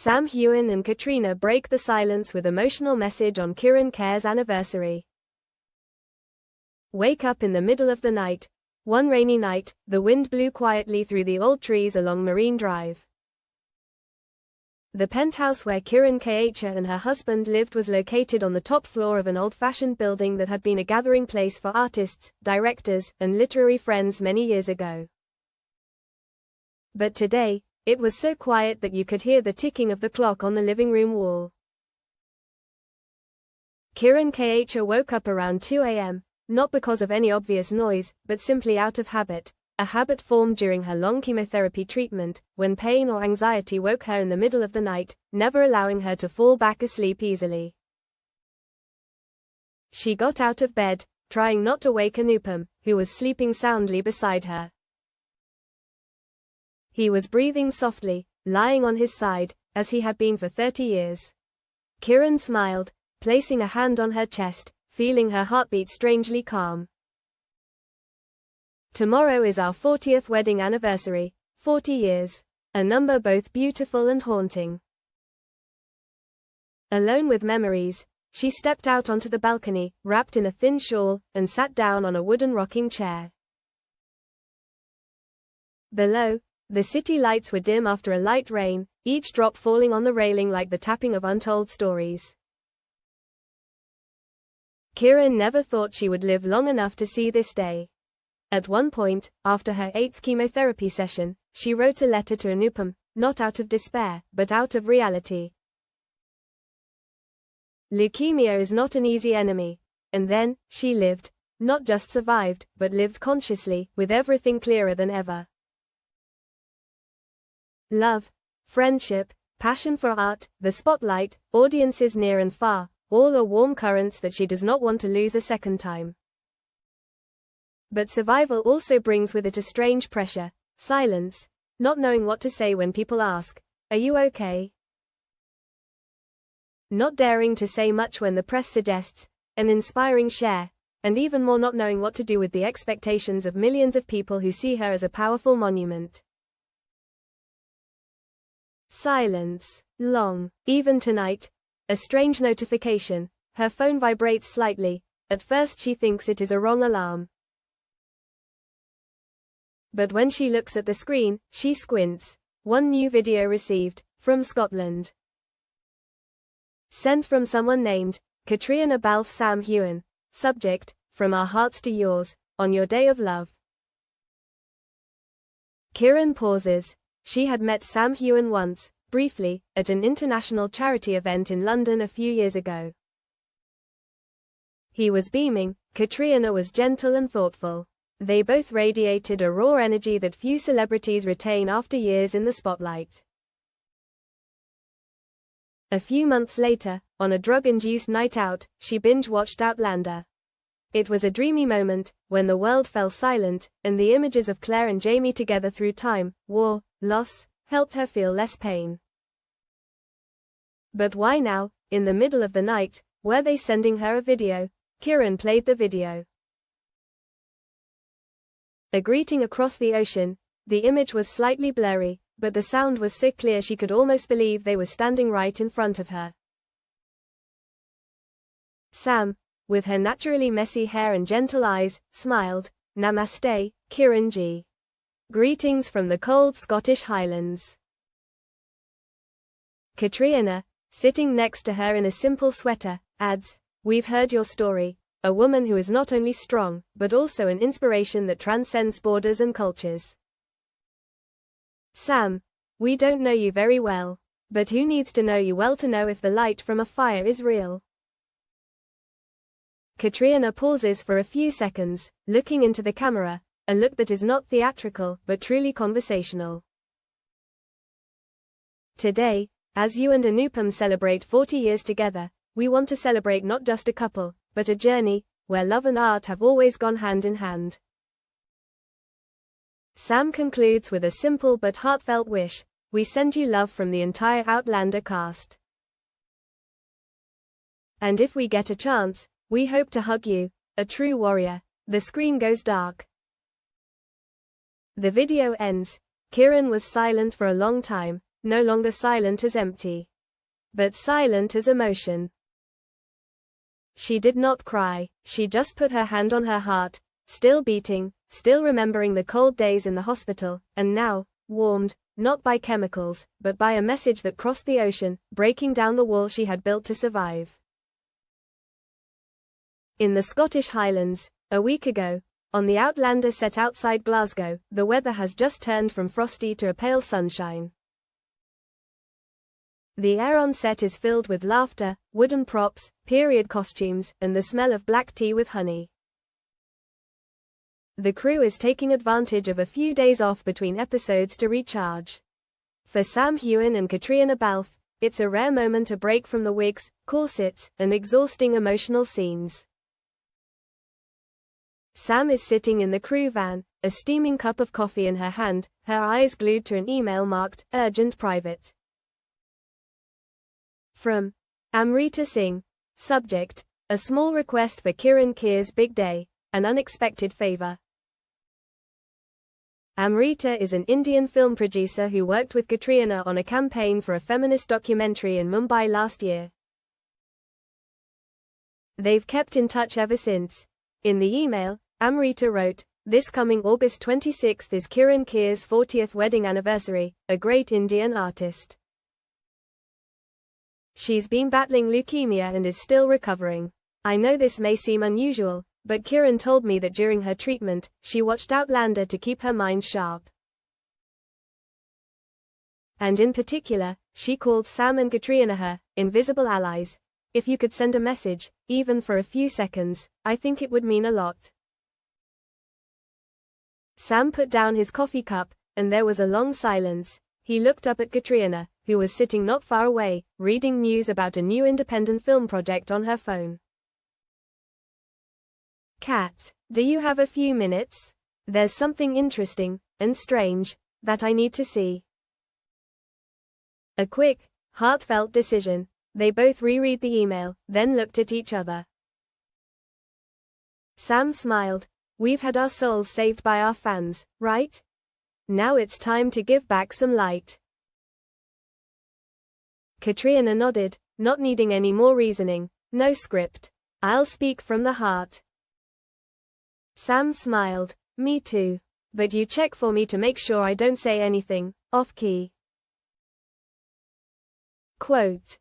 Sam, Heughan and Caitriona break the silence with emotional message on Kirron Kher's anniversary. Wake up in the middle of the night. One rainy night, the wind blew quietly through the old trees along Marine Drive. The penthouse where Kirron Kher and her husband lived was located on the top floor of an old-fashioned building that had been a gathering place for artists, directors, and literary friends many years ago. But today, it was so quiet that you could hear the ticking of the clock on the living room wall. Kirron Kher woke up around 2 a.m., not because of any obvious noise, but simply out of habit. A habit formed during her long chemotherapy treatment, when pain or anxiety woke her in the middle of the night, never allowing her to fall back asleep easily. She got out of bed, trying not to wake Anupam, who was sleeping soundly beside her. He was breathing softly, lying on his side, as he had been for 30 years. Kirron smiled, placing a hand on her chest, feeling her heartbeat strangely calm. Tomorrow is our 40th wedding anniversary, 40 years. A number both beautiful and haunting. Alone with memories, she stepped out onto the balcony, wrapped in a thin shawl, and sat down on a wooden rocking chair. Below, the city lights were dim after a light rain, each drop falling on the railing like the tapping of untold stories. Kirron never thought she would live long enough to see this day. At one point, after her 8th chemotherapy session, she wrote a letter to Anupam, not out of despair, but out of reality. Leukemia is not an easy enemy. And then, she lived. Not just survived, but lived consciously, with everything clearer than ever. Love, friendship, passion for art, the spotlight, audiences near and far, all are warm currents that she does not want to lose a second time. But survival also brings with it a strange pressure, silence, not knowing what to say when people ask, "Are you okay?" Not daring to say much when the press suggests an inspiring share, and even more not knowing what to do with the expectations of millions of people who see her as a powerful monument. Silence. Long. Even tonight. A strange notification. Her phone vibrates slightly. At first she thinks it is a wrong alarm. But when she looks at the screen, she squints. One new video received, from Scotland. Sent from someone named Caitriona Balf Sam Heughan. Subject, from our hearts to yours, on your day of love. Kirron pauses. She had met Sam Heughan once, briefly, at an international charity event in London a few years ago. He was beaming, Caitriona was gentle and thoughtful. They both radiated a raw energy that few celebrities retain after years in the spotlight. A few months later, on a drug-induced night out, she binge-watched Outlander. It was a dreamy moment, when the world fell silent, and the images of Claire and Jamie together through time, war, loss, helped her feel less pain. But why now, in the middle of the night, were they sending her a video? Kirron played the video. A greeting across the ocean. The image was slightly blurry, but the sound was so clear she could almost believe they were standing right in front of her. Sam, with her naturally messy hair and gentle eyes, smiled. "Namaste, Kirron G. Greetings from the cold Scottish Highlands." Caitriona, sitting next to her in a simple sweater, adds, "We've heard your story. A woman who is not only strong, but also an inspiration that transcends borders and cultures." Sam, "We don't know you very well. But who needs to know you well to know if the light from a fire is real?" Caitriona pauses for a few seconds, looking into the camera, a look that is not theatrical, but truly conversational. "Today, as you and Anupam celebrate 40 years together, we want to celebrate not just a couple, but a journey, where love and art have always gone hand in hand." Sam concludes with a simple but heartfelt wish: "We send you love from the entire Outlander cast. And if we get a chance, we hope to hug you, a true warrior." The screen goes dark. The video ends. Kirron was silent for a long time, no longer silent as empty, but silent as emotion. She did not cry, she just put her hand on her heart, still beating, still remembering the cold days in the hospital, and now, warmed, not by chemicals, but by a message that crossed the ocean, breaking down the wall she had built to survive. In the Scottish Highlands, a week ago, on the Outlander set outside Glasgow, the weather has just turned from frosty to a pale sunshine. The air on set is filled with laughter, wooden props, period costumes, and the smell of black tea with honey. The crew is taking advantage of a few days off between episodes to recharge. For Sam Heughan and Caitriona, it's a rare moment to break from the wigs, corsets, and exhausting emotional scenes. Sam is sitting in the crew van, a steaming cup of coffee in her hand, her eyes glued to an email marked, Urgent Private. From Amrita Singh. Subject, a small request for Kirron Kher's big day, an unexpected favor. Amrita is an Indian film producer who worked with Caitriona on a campaign for a feminist documentary in Mumbai last year. They've kept in touch ever since. In the email, Amrita wrote, "This coming August 26 is Kirron Kher's 40th wedding anniversary, a great Indian artist. She's been battling leukemia and is still recovering. I know this may seem unusual, but Kirron told me that during her treatment, she watched Outlander to keep her mind sharp. And in particular, she called Sam and Caitriona her invisible allies. If you could send a message, even for a few seconds, I think it would mean a lot." Sam put down his coffee cup, and there was a long silence. He looked up at Caitriona, who was sitting not far away, reading news about a new independent film project on her phone. "Kat, do you have a few minutes? There's something interesting, and strange, that I need to see." A quick, heartfelt decision. They both reread the email, then looked at each other. Sam smiled. "We've had our souls saved by our fans, right? Now it's time to give back some light." Caitriona nodded, not needing any more reasoning, no script. "I'll speak from the heart." Sam smiled. "Me too. But you check for me to make sure I don't say anything off-key." Quote,